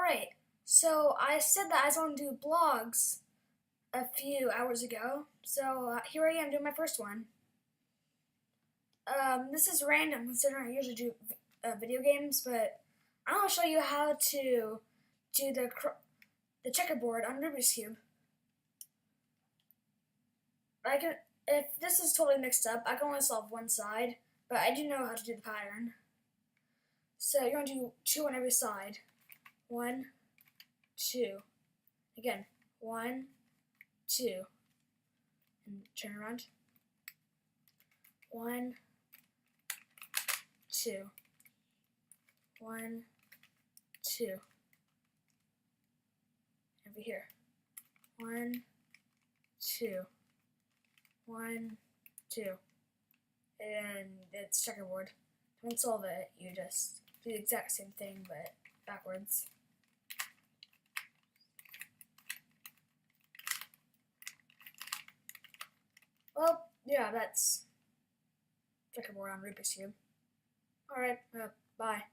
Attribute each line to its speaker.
Speaker 1: Alright, so I said that I was going to do blogs a few hours ago, so here I am doing my first one. This is random considering I usually do video games, but I want to show you how to do the checkerboard on Rubik's Cube. If this is totally mixed up, I can only solve one side, but I do know how to do the pattern. So you're going to do 2 on every side. 1, 2. Again, 1, 2. And turn around. 1, 2. 1, 2. Over here. 1, 2. 1, 2. And it's checkerboard. Don't solve it, you just do the exact same thing but backwards. Well, yeah, that's checkerboard on Rubik's Cube. Alright, bye.